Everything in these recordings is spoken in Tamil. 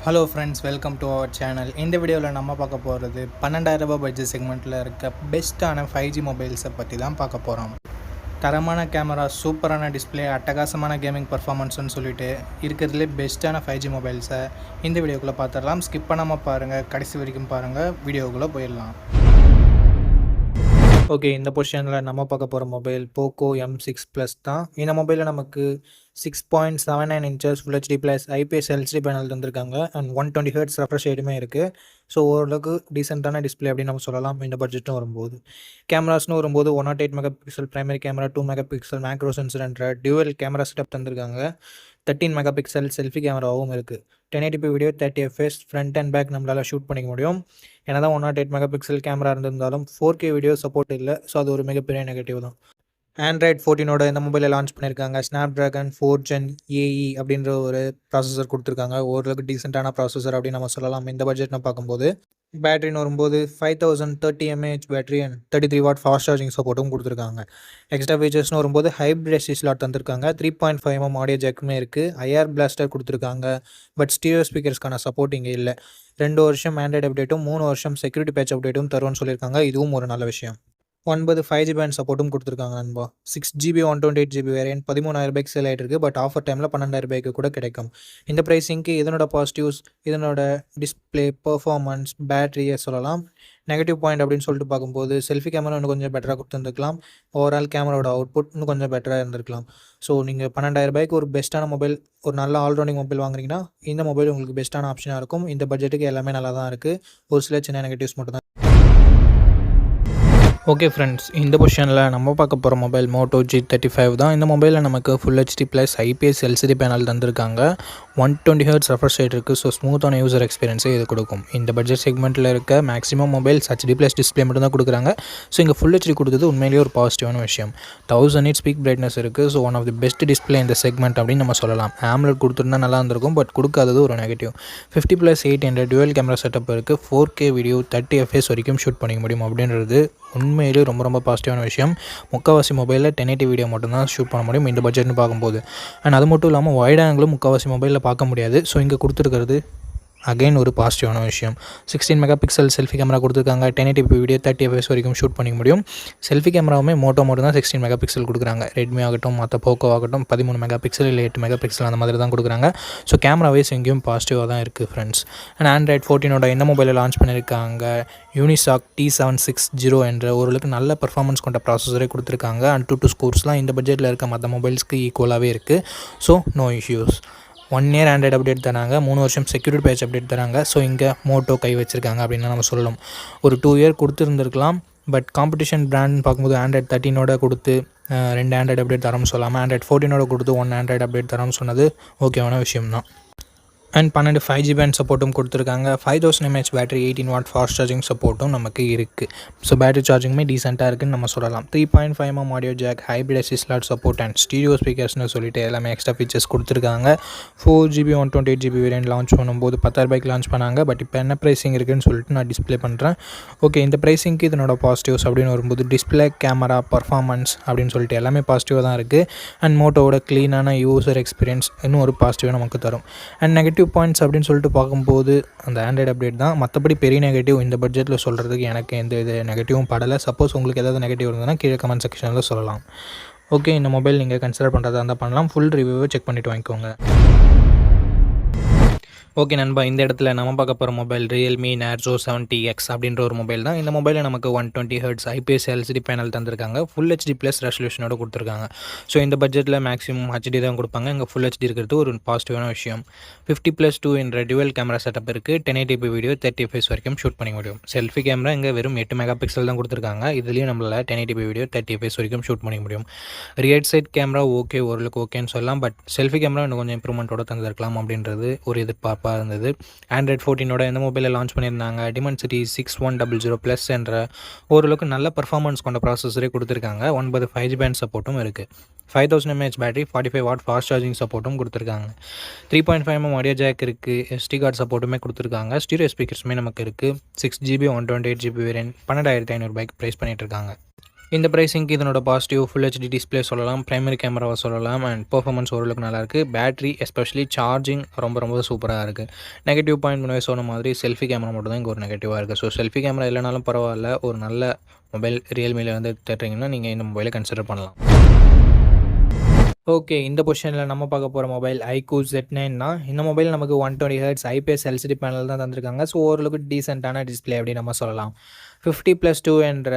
Hello friends, welcome to our channel. இந்த வீடியோவில் நம்ம பார்க்க போகிறது 12,000 பட்ஜெட் செக்மெண்ட்டில் இருக்க பெஸ்ட்டான 5G மொபைல்ஸை பற்றி தான் பார்க்க போகிறோம். தரமான கேமரா, சூப்பரான டிஸ்பிளே, அட்டகாசமான கேமிங் பர்ஃபார்மன்ஸ்னு சொல்லிட்டு இருக்கிறதுலே பெஸ்ட்டான 5G மொபைல்ஸை இந்த வீடியோக்குள்ளே பார்த்துடலாம். ஸ்கிப் பண்ணாமல் பாருங்கள், கடைசி வரைக்கும் பாருங்கள். வீடியோக்குள்ளே போயிடலாம். ஓகே, இந்த பொசிஷனில் நம்ம பார்க்க போகிற மொபைல் போக்கோ M6 ப்ளஸ் தான். இந்த மொபைலில் நமக்கு 6.79 inches full HD plus IPS LCD panel தந்திருக்காங்க அண்ட் 120 ஹெர்ட்ஸ் ரெஃப்ரெஷ் ரேட்டுமே இருக்குது. ஸோ ஓரளவுக்கு டீசெண்டான டிஸ்பிளே அப்படின்னு நம்ம சொல்லலாம். இந்த பட்ஜெட்டும் வரும்போது கேமராஸ்னு வரும்போது 108 mega pixel primary camera, 2 mega pixel macro சென்சர்ன்ற டியூவல் கேமரா செட்டப் தந்திருக்காங்க. 13 மெகா பிக்சல் செல்ஃபி கேமராவும் இருக்குது. 1080p video 30 fps front and back நம்மளால் ஷூட் பண்ணிக்க முடியும். ஏன்னா தான் 108 மெகா பிக்சல் கேமரா இருந்திருந்தாலும் 4K வீடியோ சப்போர்ட் இல்லை. ஸோ அது ஒரு மிகப்பெரிய நெகட்டிவ் தான். ஆண்ட்ராய்ட் 14 இந்த மொபைலில் லான்ச் பண்ணியிருக்காங்க. Snapdragon 4 Gen AE அப்படின்ற ஒரு ப்ராசஸர் கொடுத்துருக்காங்க. ஓரளவுக்கு டீசெண்டான ப்ராசஸர் அப்படின்னு நம்ம சொல்லலாம். இந்த பட்ஜெட்னு பார்க்கும்போது பேட்டரின்னு வரும்போது 5030 mAh battery and 33 what fast charging சப்போர்ட்டும் கொடுத்துருக்காங்க. எக்ஸ்ட்ரா ஃபீச்சர்ஸ்னு வரும்போது ஹைப்ரிட் எஸ்டி ஸ்லாட் தந்திருக்காங்க. 3.5mm ஆடியோ ஜாக்குமே இருக்குது. ஐஆர் பிளாஸ்டர் கொடுத்துருக்காங்க. பட் ஸ்டீரியோ ஸ்பீக்கர்ஸ்க்கான சப்போர்ட் இங்கே இல்லை. 2 வருஷம் ஆண்ட்ராய்டு அப்டேட்டும் 3 வருஷம் செக்யூரிட்டி பேட்ச் அப்டேட்டும் தருவோம்னு சொல்லியிருக்காங்க. இதுவும் ஒரு நல்ல விஷயம். 9 5G பேண்ட் சப்போர்ட்டும் கொடுத்துருக்காங்க நண்பா. 6GB 128GB வேரியன்ட் 13,000 சேல் ஆகிட்டு இருக்குது. பட் ஆஃபர் டைமில் 12,000 கூட கிடைக்கும். இந்த ப்ரைஸிங்க்கு இதனோட பாசிட்டிவ்ஸ், இதனோட டிஸ்பிளே, பர்ஃபார்மன்ஸ், பேட்டரியை சொல்லலாம். நெகட்டிவ் பாயிண்ட் அப்படின்னு சொல்லிட்டு பார்க்கும்போது செல்ஃபி கேமரா இன்னும் கொஞ்சம் பெட்டராக கொடுத்துருந்துருக்கலாம். ஓவரால் கேமராவோட அவுட்புட் இன்னும் கொஞ்சம் பெட்டராக இருந்திருக்கலாம். ஸோ நீங்கள் 12,000 ஒரு பெஸ்ட்டான மொபைல், ஒரு நல்ல ஆல்ரவுண்டிங் மொபைல் வாங்குறீங்கன்னா இந்த மொபைல் உங்களுக்கு பெஸ்ட்டான ஆப்ஷனாக இருக்கும். இந்த பட்ஜெட்டுக்கு எல்லாமே நல்லா தான் இருக்குது. ஒரு சில சின்ன நெகட்டிவ்ஸ் மட்டும் தான். ஓகே ஃப்ரெண்ட்ஸ், இந்த பொசிஷனில் நம்ம பார்க்க போகிற மொபைல் மோட்டோ G35 தான். இந்த மொபைலில் நமக்கு full HD plus IPS LCD panel தந்திருக்காங்க. 120 ஹெர்ட்ஸ் ரெஃப்ரெஷ் ரேட் இருக்குது. ஸோ ஸ்மூத்தான யூசர் எக்ஸ்பீரியன்ஸை இது கொடுக்கும். இந்த பட்ஜெட் செக்மெண்ட்டில் இருக்க maximum mobiles HD plus display மட்டும் தான் கொடுக்குறாங்க. ஸோ இங்கே ஃபுல் ஹெச்டி கொடுத்தது உண்மையிலேயே ஒரு பாசிட்டிவான விஷயம். 1000 nits பீக் பிரைட்னஸ் இருக்குது. So one of the best display இந்த செக்மெண்ட் அப்படின்னு நம்ம சொல்லலாம். AMOLED கொடுத்துருந்தா நல்லா இருந்திருக்கும், பட் கொடுக்காதது ஒரு நெகட்டிவ். 50+8 டுவெல் கேமரா செட்டப் இருக்குது. 4K வீடியோ 30 fps வரைக்கும் ஷூட் பண்ணிக்க முடியும் அப்படின்றது உண்மையிலே ரொம்ப பாசிட்டிவான விஷயம். முக்கால்வாசி மொபைலில் 1080 வீடியோ மட்டும்தான் ஷூட் பண்ண முடியும் இந்த பட்ஜெட்னு பார்க்கும்போது. அண்ட் அது மட்டும் இல்லாமல் வைட் ஆங்கிளும் முக்கால்வாசி மொபைலில் பார்க்க முடியாது. ஸோ இங்கே கொடுத்துருக்கிறது அகைன் ஒரு பாசிட்டிவான விஷயம். 16 மெகா பிக்சல் செல்ஃபி கேமரா கொடுத்துருக்காங்க. 1080p வீடியோ 30 fps வரைக்கும் ஷூட் பண்ணிக்க முடியும். செல்ஃபி கேமராவுமே மோட்டோ மட்டும் தான் 16 மெகா பிக்சல் கொடுக்குறாங்க. ரெட்மி ஆகட்டும், மற்ற போக்கோ ஆகட்டும் 13 மெகா பிக்சல் இல்லை 8 மெகா பிக்சல் அந்த மாதிரி தான் கொடுக்குறாங்க. ஸோ கேமரா வைஸ் எங்கேயும் பாசிட்டிவாக தான் இருக்குது ஃப்ரெண்ட்ஸ். அண்ட் ஆண்ட்ராய்ட் 14 இந்த மொபைலில் லான்ச் பண்ணியிருக்காங்க. யூனிசாக் T760 என்ற ஓரளவுக்கு நல்ல பர்ஃபார்மன்ஸ் கொண்ட ப்ராசஸரே கொடுத்துருக்காங்க. அண்ட் 2 ஸ்கோர்ஸ்லாம் இந்த பட்ஜெட்டில் இருக்க மற்ற மொபைல்ஸ்க்கு ஈக்குவலாகவே இருக்குது. So no issues. 1 year Android update தராங்க. 3 வருஷம் செக்யூரிட்டி பேட்ச் அப்டேட் தராங்க. ஸோ இங்கே மோட்டோ கை வச்சுருக்காங்க அப்படின்னு நம்ம சொல்லலாம். ஒரு 2 year கொடுத்துருந்துருக்கலாம். பட் காம்படிஷன் பிராண்ட்னு பார்க்கும்போது ஆண்ட்ராய்ட் 13 கொடுத்து 2 ஆண்ட்ராய்டு அப்டேட் தரோம்னு சொல்லாமல் ஆண்ட்ராய்ட் 14 கொடுத்து 1 ஆண்ட்ராய்டு அப்டேட் தரோம்னு சொன்னது ஓகேவான விஷயம் தான். அண்ட் 12 5G பேண்ட் சப்போர்ட்டும் கொடுத்துருக்காங்க. 5000 mAh battery, 18 what fast charging சப்போர்ட்டும் நமக்கு இருக்குது. ஸோ பேட்டரி சார்ஜிங்குமே டீசெண்டாக இருக்குதுன்னு நம்ம சொல்லலாம். 3.5mm audio jack, hybrid SD slot support and stereo ஸ்பீக்கர்ஸ்னு சொல்லிட்டு எல்லாமே எக்ஸ்ட்ரா ஃபீச்சர்ஸ் கொடுத்துருக்காங்க. 4GB 128GB வேரியன்ட் லான்ச் பண்ணும்போது 10,000 லான்ச் பண்ணாங்க. பட் இப்போ என்ன ப்ரைஸிங் இருக்குதுன்னு சொல்லிட்டு நான் டிஸ்பிளே பண்ணுறேன். ஓகே, இந்த ப்ரைஸிங்க்கு இதனோட பாசிட்டிவ்ஸ் அப்படின்னு வரும்போது டிஸ்பிளே, கேமரா, பர்ஃபார்மன்ஸ் அப்படின்னு சொல்லிட்டு எல்லாமே பாசிட்டிவாக தான் இருக்குது. அண்ட் மோட்டோவோட க்ளீனான யூசர் எக்ஸ்பீரியன்ஸ் இன்னும் ஒரு பாசிட்டிவாக நமக்கு தரும். அண்ட் நெகட்டிவ் பாயிண்ட்ஸ் அப்படின்னு சொல்லிட்டு பார்க்கும்போது அந்த ஆண்ட்ராய்டு அப்டேட் தான். மற்றபடி பெரிய நெகட்டிவ் இந்த பட்ஜெட்டில் சொல்கிறதுக்கு எனக்கு எந்த இது நெகட்டிவும் படலை. சப்போஸ் உங்களுக்கு ஏதாவது நெகட்டிவ் இருந்ததுன்னா கீழே கமெண்ட் செக்ஷனில் சொல்லலாம். ஓகே, இந்த மொபைல் நீங்கள் கன்சிடர் பண்ணுறதா இருந்தால் பண்ணலாம். ஃபுல் ரிவ்யூவை செக் பண்ணிவிட்டு வாங்கிக்கோங்க. ஓகே நண்பா, இந்த இடத்துல நம்ம பார்க்க போகிற மொபைல் ரியல்மி Narzo 70X அப்படின்ற ஒரு மொபைல் தான். இந்த மொபைலில் நமக்கு 120 ஹெர்ட்ஸ் ஐபிஎஸ் எல்சிடி பேனல் தந்திருக்காங்க. ஃபுல் ஹெச்டி ப்ளஸ் ரெசல்யூஷனோட கொடுத்துருக்காங்க. ஸோ இந்த பட்ஜெட்டில் மேக்ஸிமம் ஹெச்டி தான் கொடுப்பாங்க. இங்கே ஃபுல் ஹெச்டி இருக்கிறது ஒரு பாசிட்டிவான விஷயம். 50+2 என்ற டுவெல் கேமரா செட்டப் இருக்குது. 1080p வீடியோ 30 fps வரைக்கும் ஷூட் பண்ணிக்க முடியும். செல்ஃபி கேமரா இங்கே வெறும் 8 மெகா பிக்சல் தான் கொடுத்துருக்காங்க. இதுலேயும் நம்மளால் 1080p வீடியோ 30 fps வரைக்கும் ஷூட் பண்ணிக்க முடியும். ரியல் சைட் கேமரா ஓகே, ஓரளவுக்கு ஓகேன்னு சொல்லலாம். பட் செல்ஃபி கேமரா இன்னும் கொஞ்சம் இம்ப்ரூவ்மெண்ட்டோட தந்திருக்கலாம் அப்படின்றது ஒரு எதிர்பார்ப்பாக இருந்தது. ஆண்ட்ராய்ட் 14 இந்த மொபைலில் லான்ச் பண்ணியிருந்தாங்க. Dimensity 6100+ என்ற ஓரளவுக்கு நல்ல பர்ஃபார்மன்ஸ் கொண்ட ப்ராசஸரே கொடுத்துருக்காங்க. 9 5G பேண்ட் சப்போர்ட்டும் இருக்குது. 5000 mAh battery, 45 what fast charging சப்போர்ட்டும் கொடுத்துருக்காங்க. 3.5mm ஆடியோ ஜாக் இருக்குது. SD கார்டு சப்போர்ட்டுமே கொடுத்துருக்காங்க. ஸ்டீரியோ ஸ்பீக்கர்ஸுமே நமக்கு இருக்குது. 6GB 128GB வேரியன்ட் 12,500 ப்ரைஸ் பண்ணிகிட்டு இருக்காங்க. இந்த ப்ரைஸிங்க்கு இதனோட பாசிட்டிவ் ஃபுல் ஹெச்டி டிஸ்பிளே சொல்லலாம், பிரைமரி கேமராவை சொல்லலாம் அண்ட் பெர்ஃபார்மன்ஸ் ஓரளவுக்கு நல்லாயிருக்கு. பேட்டரி எஸ்பெஷலி சார்ஜிங் ரொம்ப சூப்பராக இருக்குது. நெகட்டிவ் பாயிண்ட் முன்னாடி சொன்ன மாதிரி செல்ஃபி கேமரா மட்டும் தான் இங்கே ஒரு நெகட்டிவாக இருக்குது. ஸோ செல்ஃபி கேமரா இல்லைனாலும் பரவாயில்ல, ஒரு நல்ல மொபைல் ரியல்மியில் வந்து தேடுறீங்கன்னா நீங்கள் இந்த மொபைலை கன்சிடர் பண்ணலாம். ஓகே, இந்த பொசிஷனில் நம்ம பார்க்க போகிற மொபைல் iQOO Z9 தான். இந்த மொபைல் நமக்கு 120 Hz IPS LCD பேனல் தான் தந்திருக்காங்க. ஸோ ஓரளவுக்கு டீசெண்டான டிஸ்பிளே அப்படின்னு நம்ம சொல்லலாம். 50+2 என்ற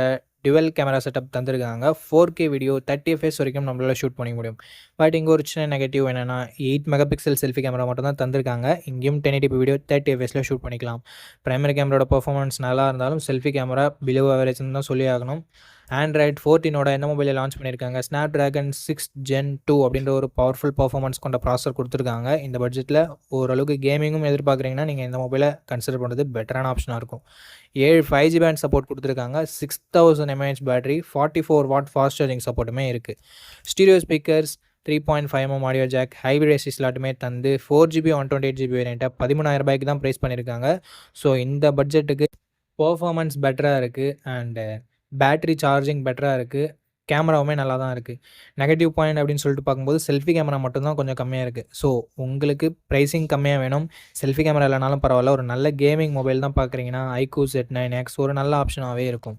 டுவெல் கேமரா செட்டப் தந்திருக்காங்க. 4K வீடியோ 30 fps வரைக்கும் நம்மளால் ஷூட் பண்ணிக்க முடியும். பட் இங்கே ஒரு சின்ன நெகட்டிவ் என்னென்னா 8 மெகாபிக்சல் செல்ஃபி கேமரா மட்டும் தான் தந்திருக்காங்க. இங்கேயும் 1080p வீடியோ 30 fpஸில் ஷூட் பண்ணிக்கலாம். பிரைமரி கேமராவோட பர்ஃபார்மன்ஸ் நல்லா இருந்தாலும் செல்ஃபி கேமரா பிலோ ஆவரேஜ்னு தான் சொல்லி ஆகணும். Android 14ஓட எந்த மொபைலில் லான்ச் பண்ணியிருக்காங்க, Snapdragon 6 Gen 2 அப்படின்ற ஒரு பவர்ஃபுல் பர்ஃபார்மன்ஸ் கொண்ட ப்ராசஸர் கொடுத்துருக்காங்க. இந்த பட்ஜெட்டில் ஓரளவுக்கு கேமிங்கும் எதிர்பார்க்குறீங்கன்னா நீங்கள் இந்த மொபைலை கன்சிடர் பண்ணுறது பெட்டரான ஆப்ஷனாக இருக்கும். 7 5G பேண்ட் சப்போர்ட் கொடுத்துருக்காங்க. 6000 mAh battery, 44 watt fast charging சப்போர்ட்டுமே இருக்குது. Stereo speakers, 3.5mm audio jack, hybrid SD ஸ்லாட்டுமே தந்து 4GB 128GB வேரியண்ட்டை 13,000 ரூபாய்க்கு தான் ப்ரைஸ் பண்ணியிருக்காங்க. ஸோ இந்த பட்ஜெட்டுக்கு பர்ஃபார்மன்ஸ் பெட்டராக இருக்குது அண்டு பேட்டரி சார்ஜிங் பெட்டராக இருக்குது. கேமராவுமே நல்லா தான் இருக்குது. நெகட்டிவ் பாயிண்ட் அப்படின்னு சொல்லிட்டு பார்க்கும்போது செல்ஃபி கேமரா மட்டும்தான் கொஞ்சம் கம்மியாக இருக்குது. ஸோ உங்களுக்கு ப்ரைஸிங் கம்மியாக வேணும், செல்ஃபி கேமரா இல்லைனாலும் பரவாயில்ல, ஒரு நல்ல கேமிங் மொபைல் தான் பார்க்குறீங்கன்னா iQOO Z9X ஒரு நல்ல ஆப்ஷனாகவே இருக்கும்.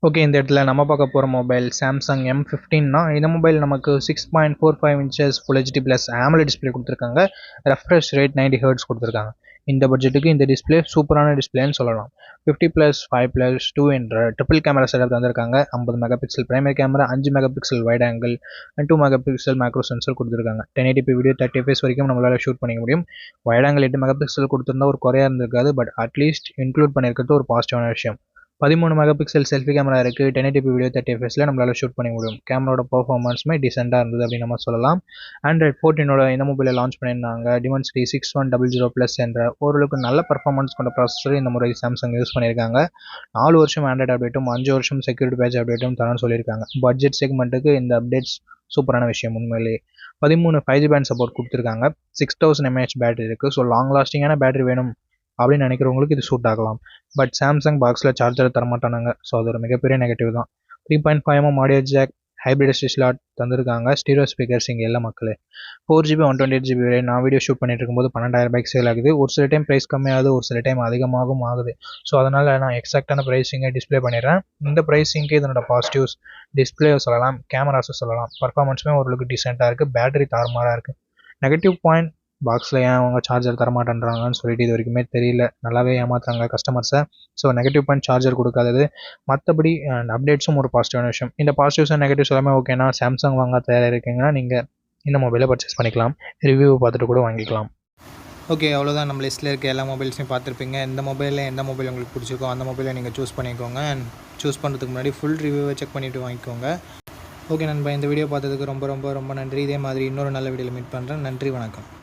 ஓகே, இந்த இடத்துல நம்ம பார்க்க போகிற மொபைல் சாம்சங் M15 தான். இந்த மொபைல் நமக்கு 6.45 inches full HD plus AMOLED display கொடுத்துருக்காங்க. ரெஃப்ரெஷ் ரேட் 90 Hz கொடுத்துருக்காங்க. இந்த பட்ஜெட்டுக்கு இந்த டிஸ்பிளே சூப்பரான டிஸ்பிளேன்னு சொல்லலாம். 50+5+2 என்ற ட்ரிபிள் கேமரா செட்டப் தந்திருக்காங்க. 50 megapixel primary camera, 5 megapixel wide angle and 2 megapixel macro sensor கொடுத்துருக்காங்க. 1080p வீடியோ 30 fps வரைக்கும் நம்மளால் ஷூட் பண்ணிக்க முடியும். வைட் ஆங்கிள் 8 மெகாபிக்சல் கொடுத்துருந்தா ஒரு குறையாக இருந்திருக்காது. பட் அட்லீஸ்ட் இன்க்ளூட் பண்ணியிருக்கிறது ஒரு பாசிட்டிவான விஷயம். 13 மெகாபிக்சல் செல்ஃபி கேமரா இருக்குது. 1080p வீடியோ 30 fpஸில் நம்மளால் ஷூட் பண்ணி முடியும். கேமராவோட பர்ஃபார்மன்ஸுமே டீசெண்டாக இருந்தது அப்படின்னு நம்ம சொல்லலாம். Android 14ஓட இந்த மொபைலை லான்ச் பண்ணியிருந்தாங்க. Dimensity 6100+ என்ற ஓரளவுக்கு நல்ல பர்ஃபார்மன்ஸ் கொண்ட ப்ராசஸர் இந்த முறை சாம்சங் யூஸ் பண்ணியிருக்காங்க. 4 வருஷம் ஆண்ட்ராய்டு அப்டேட்டும் 5 வருஷம் செக்யூரிட்டி பேட்ச் அப்டேட்டும் தரேன்னு சொல்லியிருக்காங்க. பட்ஜெட் செக்மெண்ட்டுக்கு இந்த அப்டேட்ஸ் சூப்பரான விஷயம் உண்மையிலேயே. 13 5G பேண்ட் சப்போர்ட் கொடுத்துருக்காங்க. 6000 mAh பேட்டரி இருக்குது. ஸோ லாங் லாஸ்டிங்கான பேட்டரி வேணும் அப்படின்னு நினைக்கிறவங்களுக்கு இது சூட் ஆகலாம். பட் சாம்சங் பாக்ஸில் சார்ஜர் தரமாட்டானாங்க. ஸோ அது ஒரு மிகப்பெரிய நெகட்டிவ் தான். 3.5mm audio jack, hybrid SD slot தந்திருக்காங்க. ஸ்டீரியோ ஸ்பீக்கர்ஸ் இங்கே இல்லை மக்களே. 4GB 128GB வரை நான் வீடியோ ஷூட் பண்ணிட்டு இருக்கும்போது 12,000 ரூபாய்க்கு சேல் ஆகுது. ஒரு சில டைம் ப்ரைஸ் கம்மியாகுது, ஒரு சில டைம் அதிகமாகவும் ஆகுது. ஸோ அதனால் நான் எக்ஸாக்டான ப்ரைஸிங்கை டிஸ்பிளே பண்ணிடுறேன். இந்த ப்ரைஸிங்க்கு இதனோட பாசிட்டிவ்ஸ் டிஸ்பிளேவை சொல்லலாம், கேமராஸை சொல்லலாம். பர்ஃபார்மன்ஸுமே ஓரளவுக்கு டீசெண்டாக இருக்குது. பேட்டரி தாறுமாறாக இருக்குது. நெகட்டிவ் பாயிண்ட், பாக்ஸில் ஏன் அவங்க சார்ஜர் தரமாட்டேன்றாங்கன்னு சொல்லிட்டு இது வரைக்குமே தெரியல. நல்லாவே ஏமாத்துறாங்க கஸ்டமர்ஸை. ஸோ நெகட்டிவ் பாயிண்ட் சார்ஜர் கொடுக்காதது. மற்றபடி அப்டேட்ஸும் ஒரு பாசிட்டிவான விஷயம். இந்த பாசிட்டிவ்ஸ் அண்ட் நெகட்டிவ்ஸ் எல்லாமே ஓகேனா சாம்சங் வாங்க தயாராக இருக்கீங்கன்னா நீங்கள் இந்த மொபைலை பர்ச்சேஸ் பண்ணிக்கலாம். ரிவ்யூ பார்த்துட்டு கூட வாங்கிக்கலாம். ஓகே, அவ்வளோதான். நம்ம லிஸ்ட்டில் இருக்க எல்லா மொபைல்ஸையும் பார்த்துருப்பீங்க. எந்த மொபைலில் எந்த மொபைல் உங்களுக்கு பிடிச்சிருக்கோ அந்த மொபைலை நீங்கள் சூஸ் பண்ணிக்கோங்க. அண்ட் சூஸ் பண்ணுறதுக்கு முன்னாடி ஃபுல் ரிவ்யூவை செக் பண்ணிவிட்டு வாங்கிக்கோங்க. ஓகே நண்பா, இந்த வீடியோ பார்த்ததுக்கு ரொம்ப நன்றி. இதே மாதிரி இன்னொரு நல்ல வீடியோவில் மீட் பண்ணுறேன். நன்றி, வணக்கம்.